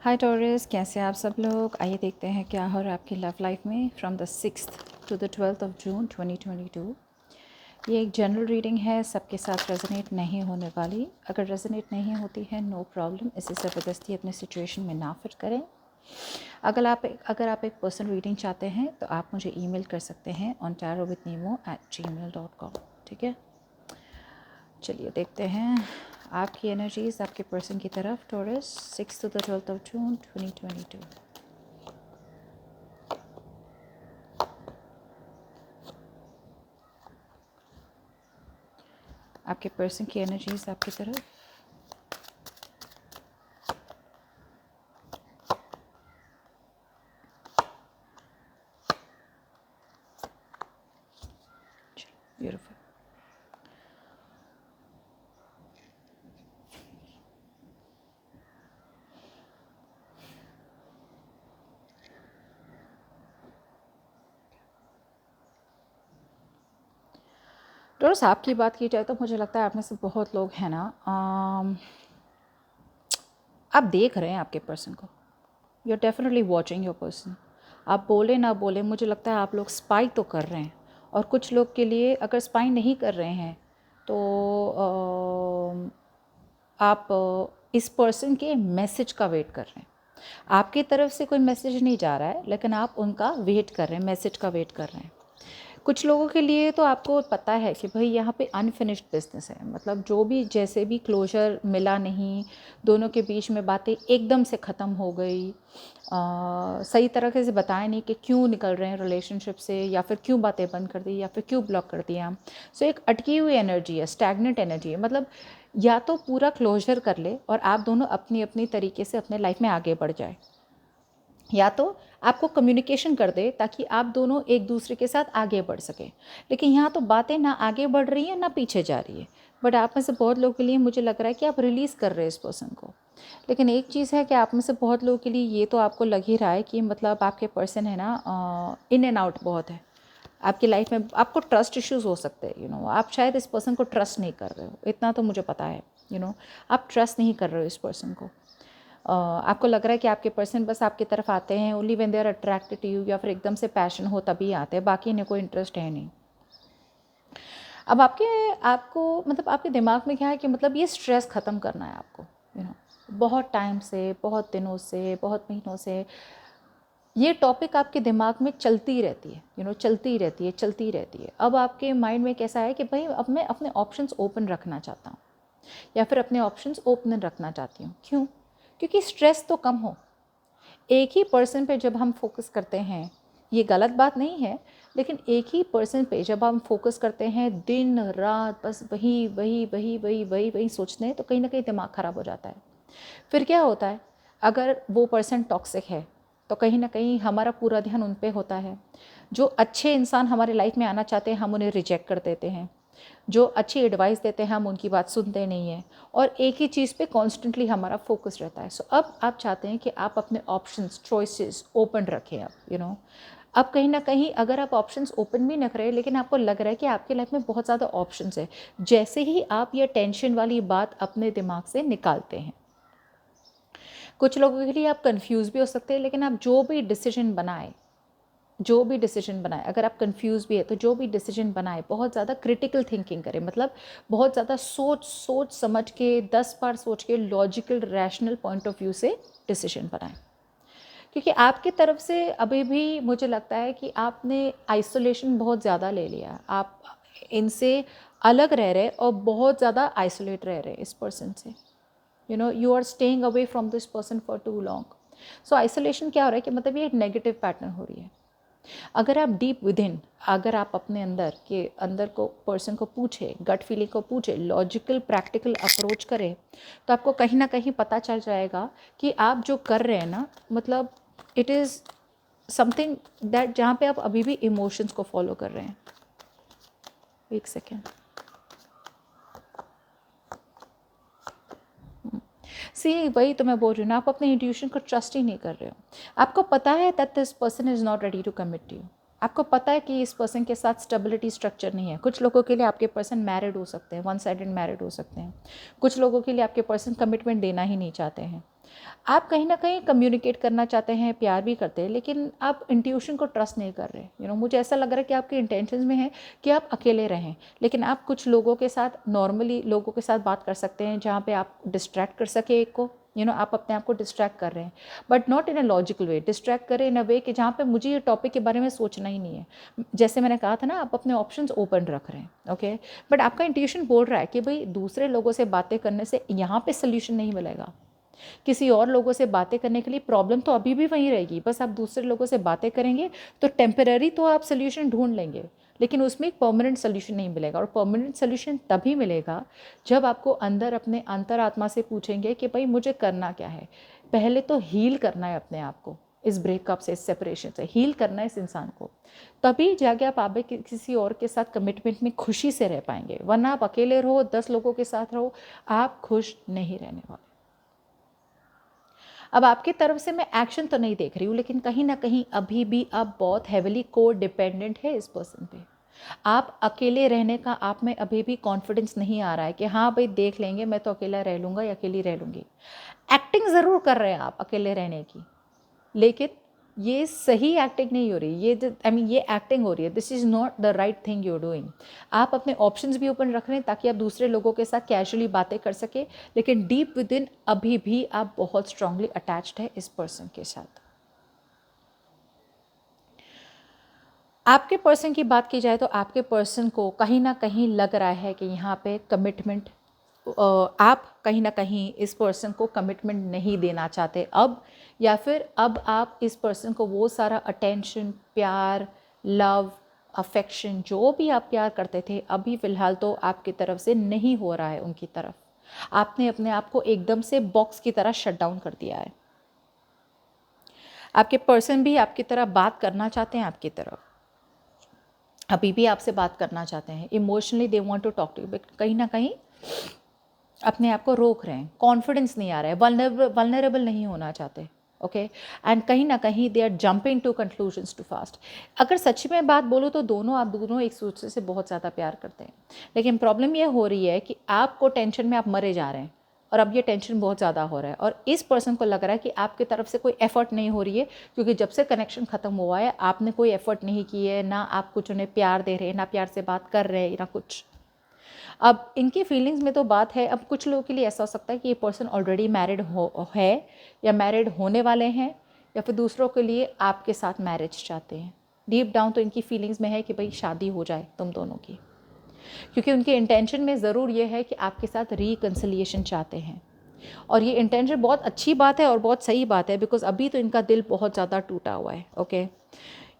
हाय taurus, कैसे हैं आप सब लोग। आइए देखते हैं क्या हो रहा है आपकी लव लाइफ में from the 6th to the 12th of June 2022। ये एक जनरल रीडिंग है, सबके साथ रेजोनेट नहीं होने वाली। अगर रेजोनेट नहीं होती है नो प्रॉब्लम, इसे ज़बरदस्ती अपने सिचुएशन में ना फिट करें। अगर आप एक पर्सनल रीडिंग चाहते हैं तो आप मुझे ईमेल कर सकते हैं ontarowithnemo@gmail.com। ठीक है, चलिए देखते हैं आपकी एनर्जीज आपके पर्सन की तरफ। Taurus 6 to the 12th of June 2022। आपके पर्सन की एनर्जीज आपकी तरफ। ब्यूटीफुल। टॉरस, आपकी बात की जाए तो मुझे लगता है आप में से बहुत लोग हैं ना, आप देख रहे हैं आपके पर्सन को। You are definitely watching your person. आप बोले ना बोले, मुझे लगता है आप लोग स्पाई तो कर रहे हैं। और कुछ लोग के लिए अगर स्पाई नहीं कर रहे हैं तो आप इस पर्सन के मैसेज का वेट कर रहे हैं। आपकी तरफ से कोई मैसेज नहीं जा रहा है, लेकिन आप उनका वेट कर रहे हैं, मैसेज का वेट कर रहे हैं। कुछ लोगों के लिए तो आपको पता है कि भाई यहाँ पे अनफिनिश्ड बिजनेस है, मतलब जो भी जैसे भी क्लोजर मिला नहीं, दोनों के बीच में बातें एकदम से ख़त्म हो गई, सही तरीके से बताया नहीं कि क्यों निकल रहे हैं रिलेशनशिप से, या फिर क्यों बातें बंद कर दी, या फिर क्यों ब्लॉक कर दिया। सो एक अटकी हुई एनर्जी है, स्टैग्नेंट एनर्जी है। मतलब या तो पूरा क्लोजर कर ले और आप दोनों अपनी अपनी तरीके से अपने लाइफ में आगे बढ़ जाए, या तो आपको कम्युनिकेशन कर दे ताकि आप दोनों एक दूसरे के साथ आगे बढ़ सकें। लेकिन यहाँ तो बातें ना आगे बढ़ रही हैं ना पीछे जा रही है। बट आप में से बहुत लोगों के लिए मुझे लग रहा है कि आप रिलीज़ कर रहे हैं इस पर्सन को। लेकिन एक चीज़ है कि आप में से बहुत लोगों के लिए ये तो आपको लग ही रहा है कि मतलब आपके पर्सन है ना, इन एंड आउट बहुत है आपकी लाइफ में। आपको ट्रस्ट इश्यूज़ हो सकते हैं, आप शायद इस पर्सन को ट्रस्ट नहीं कर रहे हो, इतना तो मुझे पता है। आप ट्रस्ट नहीं कर रहे हो इस पर्सन को। आपको लग रहा है कि आपके पर्सन बस आपकी तरफ आते हैं only when they are attracted to you, या फिर एकदम से पैशन हो तभी आते हैं, बाकी इन्हें कोई इंटरेस्ट है नहीं। अब आपको मतलब आपके दिमाग में क्या है कि मतलब ये स्ट्रेस ख़त्म करना है आपको। बहुत टाइम से, बहुत दिनों से, बहुत महीनों से ये टॉपिक आपके दिमाग में चलती रहती है, चलती रहती है, चलती रहती है। अब आपके माइंड में कैसा है कि भाई अब मैं अपने ऑप्शंस ओपन रखना चाहता हूँ, या फिर अपने ऑप्शंस ओपन रखना चाहती हूँ। क्यों? क्योंकि स्ट्रेस तो कम हो। एक ही पर्सन पे जब हम फोकस करते हैं, ये गलत बात नहीं है, लेकिन एक ही पर्सन पे जब हम फोकस करते हैं दिन रात, बस वही वही वही वही वही वही सोचते हैं, तो कहीं ना कहीं दिमाग ख़राब हो जाता है। फिर क्या होता है, अगर वो पर्सन टॉक्सिक है तो कहीं ना कहीं हमारा पूरा ध्यान उन पे होता है। जो अच्छे इंसान हमारे लाइफ में आना चाहते हैं हम उन्हें रिजेक्ट कर देते हैं। जो अच्छी एडवाइस देते हैं हम उनकी बात सुनते नहीं हैं, और एक ही चीज़ पे कॉन्स्टेंटली हमारा फोकस रहता है। सो अब आप चाहते हैं कि आप अपने ऑप्शंस, चॉइसेस ओपन रखें। अब अब कहीं ना कहीं अगर आप ऑप्शंस ओपन भी न करें, लेकिन आपको लग रहा है कि आपके लाइफ में बहुत ज़्यादा ऑप्शंस है, जैसे ही आप ये टेंशन वाली बात अपने दिमाग से निकालते हैं। कुछ लोगों के लिए आप कंफ्यूज भी हो सकते हैं, लेकिन आप जो भी डिसीजन बनाए, अगर आप कंफ्यूज भी है तो जो भी डिसीजन बनाए बहुत ज़्यादा क्रिटिकल थिंकिंग करें। मतलब बहुत ज़्यादा सोच समझ के, 10 बार सोच के, logical rational point of view से डिसीजन बनाएं। क्योंकि आपकी तरफ से अभी भी मुझे लगता है कि आपने आइसोलेशन बहुत ज़्यादा ले लिया। आप इनसे अलग रह रहे और बहुत ज़्यादा आइसोलेट रह रहे इस पर्सन से। You are staying away from this person for too long. So isolation क्या हो रहा है कि मतलब ये एक नेगेटिव पैटर्न हो रही है। अगर आप डीप विद इन, अगर आप अपने अंदर को पर्सन को पूछे, गट फीलिंग को पूछे, लॉजिकल प्रैक्टिकल अप्रोच करें, तो आपको कहीं ना कहीं पता चल जाएगा कि आप जो कर रहे हैं ना, मतलब इट इज़ समथिंग दैट जहाँ पे आप अभी भी इमोशंस को फॉलो कर रहे हैं। एक सेकेंड, सी वही तो मैं बोल रही हूँ ना, आप अपने इंट्यूशन को ट्रस्ट ही नहीं कर रहे हो। आपको पता है that this person is not ready to commit to you. आपको पता है कि इस पर्सन के साथ स्टेबिलिटी स्ट्रक्चर नहीं है। कुछ लोगों के लिए आपके पर्सन मैरिड हो सकते हैं, वन साइडेड मैरिड हो सकते हैं। कुछ लोगों के लिए आपके पर्सन कमिटमेंट देना ही नहीं चाहते हैं। आप कहीं ना कहीं कम्युनिकेट करना चाहते हैं, प्यार भी करते हैं, लेकिन आप इंट्यूशन को ट्रस्ट नहीं कर रहे। मुझे ऐसा लग रहा है कि आपके इंटेंशंस में है कि आप अकेले रहें, लेकिन आप कुछ लोगों के साथ, नॉर्मली लोगों के साथ बात कर सकते हैं जहाँ पे आप डिस्ट्रैक्ट कर सके एक को। आप अपने आप को डिस्ट्रैक्ट कर रहे हैं, but not in a logical way. Distract करें इन अ वे कि जहाँ पे मुझे ये टॉपिक के बारे में सोचना ही नहीं है। जैसे मैंने कहा था ना, आप अपने ऑप्शंस ओपन रख रहे हैं, ओके। बट आपका इंट्यूशन बोल रहा है कि भाई दूसरे लोगों से बातें करने से यहाँ पे सोल्यूशन नहीं मिलेगा। किसी और लोगों से बातें करने के लिए प्रॉब्लम तो अभी भी वहीं रहेगी, बस आप दूसरे लोगों से बातें करेंगे तो टेम्पररी तो आप सोल्यूशन ढूंढ लेंगे, लेकिन उसमें एक परमानेंट सोल्यूशन नहीं मिलेगा। और परमानेंट सोल्यूशन तभी मिलेगा जब आपको अंदर अपने अंतरात्मा से पूछेंगे कि भाई मुझे करना क्या है। पहले तो हील करना है अपने आप को, इस ब्रेकअप से, इस सेपरेशन से हील करना है इस इंसान को, तभी जाके आप आगे किसी और के साथ कमिटमेंट में खुशी से रह पाएंगे। वरना आप अकेले रहो, 10 लोगों के साथ रहो, आप खुश नहीं रहने वाले। अब आपकी तरफ से मैं एक्शन तो नहीं देख रही हूँ, लेकिन कहीं ना कहीं अभी भी आप बहुत हैविली को डिपेंडेंट है इस पर्सन पे। आप अकेले रहने का आप में अभी भी कॉन्फिडेंस नहीं आ रहा है कि हाँ भाई देख लेंगे, मैं तो अकेला रह लूँगा या अकेली रह लूँगी। एक्टिंग ज़रूर कर रहे हैं आप अकेले रहने की, लेकिन ये सही एक्टिंग नहीं हो रही। ये एक्टिंग हो रही है। This is not the right thing you doing. आप अपने ऑप्शंस भी ओपन रख रहे हैं ताकि आप दूसरे लोगों के साथ कैजुअली बातें कर सके, लेकिन डीप विद इन अभी भी आप बहुत स्ट्रांगली अटैच्ड है इस पर्सन के साथ। आपके पर्सन की बात की जाए तो आपके पर्सन को कहीं ना कहीं लग रहा है कि यहाँ पे कमिटमेंट, आप कहीं ना कहीं इस पर्सन को कमिटमेंट नहीं देना चाहते अब, या फिर अब आप इस पर्सन को वो सारा अटेंशन, प्यार, लव, अफेक्शन, जो भी आप प्यार करते थे, अभी फ़िलहाल तो आपकी तरफ से नहीं हो रहा है उनकी तरफ। आपने अपने आप को एकदम से बॉक्स की तरह शट डाउन कर दिया है। आपके पर्सन भी आपकी तरह बात करना चाहते हैं, आपकी तरफ अभी भी आपसे बात करना चाहते हैं। Emotionally they want to talk to you, but कहीं ना कहीं अपने आप को रोक रहे हैं, कॉन्फिडेंस नहीं आ रहा है, वल्नरेबल नहीं होना चाहते, ओके। एंड कहीं ना कहीं they are jumping to conclusions too fast. अगर सच में बात बोलूँ तो आप दोनों एक दूसरे से बहुत ज़्यादा प्यार करते हैं, लेकिन प्रॉब्लम ये हो रही है कि आपको टेंशन में आप मरे जा रहे हैं, और अब ये टेंशन बहुत ज़्यादा हो रहा है। और इस पर्सन को लग रहा है कि आपकी तरफ से कोई एफर्ट नहीं हो रही है, क्योंकि जब से कनेक्शन ख़त्म हुआ है आपने कोई एफर्ट नहीं की है, ना आप कुछ उन्हें प्यार दे रहे हैं, ना प्यार से बात कर रहे हैं, ना कुछ। अब इनकी फीलिंग्स में तो बात है। अब कुछ लोगों के लिए ऐसा हो सकता है कि ये पर्सन ऑलरेडी मैरिड है, या मैरिड होने वाले हैं, या फिर दूसरों के लिए आपके साथ मैरिज चाहते हैं। डीप डाउन तो इनकी फीलिंग्स में है कि भाई शादी हो जाए तुम दोनों की, क्योंकि उनके इंटेंशन में ज़रूर ये है कि आपके साथ रिकन्सिलिएशन चाहते हैं। और ये इंटेंशन बहुत अच्छी बात है और बहुत सही बात है, बिकॉज अभी तो इनका दिल बहुत ज़्यादा टूटा हुआ है, ओके।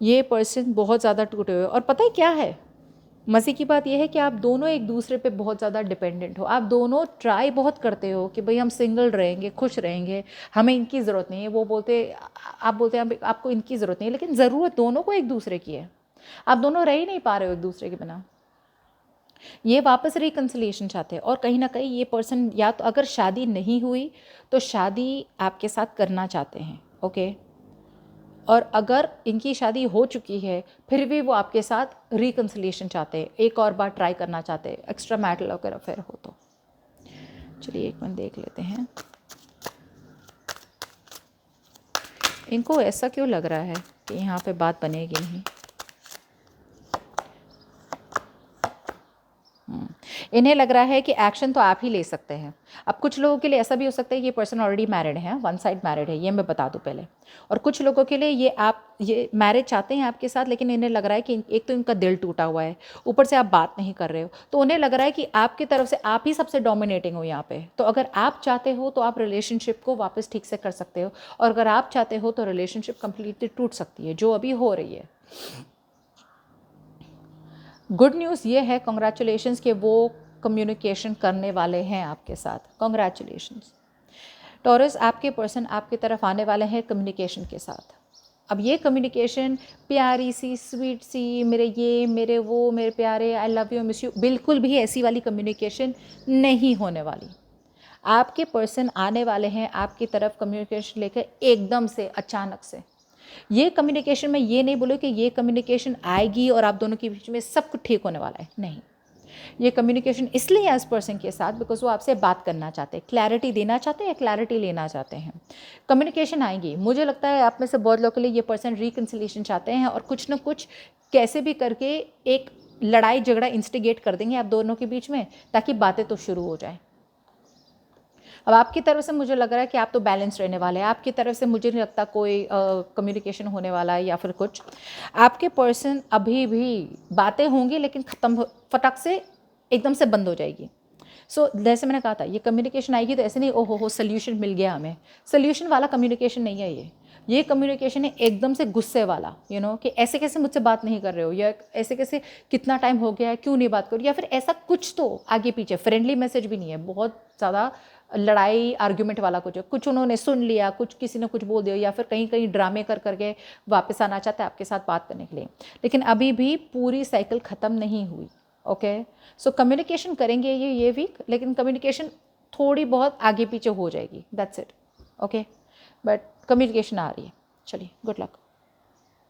ये पर्सन बहुत ज़्यादा टूटे हुए, और पता है क्या है मज़े की बात यह है कि आप दोनों एक दूसरे पे बहुत ज़्यादा डिपेंडेंट हो। आप दोनों ट्राई बहुत करते हो कि भाई हम सिंगल रहेंगे, खुश रहेंगे, हमें इनकी ज़रूरत नहीं है। वो बोलते, आप बोलते हैं आपको इनकी ज़रूरत नहीं है, लेकिन ज़रूरत दोनों को एक दूसरे की है। आप दोनों रह ही नहीं पा रहे हो एक दूसरे के बिना। ये वापस रिकन्सिलिएशन चाहते हैं, और कहीं ना कहीं ये पर्सन या तो अगर शादी नहीं हुई तो शादी आपके साथ करना चाहते हैं, ओके। और अगर इनकी शादी हो चुकी है फिर भी वो आपके साथ रिकन्सिलिएशन चाहते हैं, एक और बार ट्राई करना चाहते हैं, एक्स्ट्रा मैरिटल अफेयर हो तो। चलिए एक मिनट देख लेते हैं इनको ऐसा क्यों लग रहा है कि यहाँ पे बात बनेगी नहीं। इन्हें लग रहा है कि एक्शन तो आप ही ले सकते हैं। अब कुछ लोगों के लिए ऐसा भी हो सकता है कि ये पर्सन ऑलरेडी मैरिड है, वन साइड मैरिड है, ये मैं बता दूं पहले। और कुछ लोगों के लिए ये मैरिज चाहते हैं आपके साथ, लेकिन इन्हें लग रहा है कि एक तो इनका दिल टूटा हुआ है, ऊपर से आप बात नहीं कर रहे हो, तो उन्हें लग रहा है कि आपकी तरफ से आप ही सबसे डोमिनेटिंग हो यहाँ पे। तो अगर आप चाहते हो तो आप रिलेशनशिप को वापस ठीक से कर सकते हो, और अगर आप चाहते हो तो रिलेशनशिप कंप्लीटली टूट सकती है, जो अभी हो रही है। गुड न्यूज़ ये है, कॉन्ग्रेचुलेशंस, कि वो कम्युनिकेशन करने वाले हैं आपके साथ। कॉन्ग्रेचुलेशंस टॉरस, आपके पर्सन आपकी तरफ आने वाले हैं कम्युनिकेशन के साथ। अब ये कम्युनिकेशन प्यारी सी, स्वीट सी, मेरे ये, मेरे वो, मेरे प्यारे, I love you, miss you, बिल्कुल भी ऐसी वाली कम्युनिकेशन नहीं होने वाली। आपके पर्सन आने वाले हैं आपकी तरफ कम्युनिकेशन लेकर एकदम से, अचानक से। ये कम्युनिकेशन में ये नहीं बोलो कि ये कम्युनिकेशन आएगी और आप दोनों के बीच में सब कुछ ठीक होने वाला है, नहीं। ये कम्युनिकेशन इसलिए है इस पर्सन के साथ बिकॉज वो आपसे बात करना चाहते हैं, क्लैरिटी देना चाहते हैं या क्लैरिटी लेना चाहते हैं। कम्युनिकेशन आएगी, मुझे लगता है आप में से बहुत लोगों के लिए ये पर्सन रिकन्सिलिएशन चाहते हैं और कुछ ना कुछ कैसे भी करके एक लड़ाई झगड़ा इंस्टिगेट कर देंगे आप दोनों के बीच में, ताकि बातें तो शुरू हो जाए। अब आपकी तरफ से मुझे लग रहा है कि आप तो बैलेंस रहने वाले हैं, आपकी तरफ से मुझे नहीं लगता कोई कम्युनिकेशन होने वाला है या फिर कुछ। आपके पर्सन अभी भी बातें होंगी लेकिन ख़त्म फटक से एकदम से बंद हो जाएगी। जैसे मैंने कहा था, ये कम्युनिकेशन आएगी तो ऐसे नहीं ओ हो सोल्यूशन मिल गया हमें, सोल्यूशन वाला कम्युनिकेशन नहीं है ये कम्युनिकेशन है एकदम से गुस्से वाला, कि ऐसे कैसे मुझसे बात नहीं कर रहे हो, या ऐसे कैसे कितना टाइम हो गया है क्यों नहीं बात करो, या फिर ऐसा कुछ तो आगे पीछे। फ्रेंडली मैसेज भी नहीं है, बहुत ज़्यादा लड़ाई आर्ग्यूमेंट वाला कुछ उन्होंने सुन लिया, कुछ किसी ने कुछ बोल दिया, या फिर कहीं कहीं ड्रामे कर करके वापस आना चाहता है आपके साथ बात करने के लिए, लेकिन अभी भी पूरी साइकिल ख़त्म नहीं हुई। ओके, सो कम्युनिकेशन करेंगे ये वीक, लेकिन कम्युनिकेशन थोड़ी बहुत आगे पीछे हो जाएगी, that's it. Okay, but communication आ रही है। चलिए, गुड लक।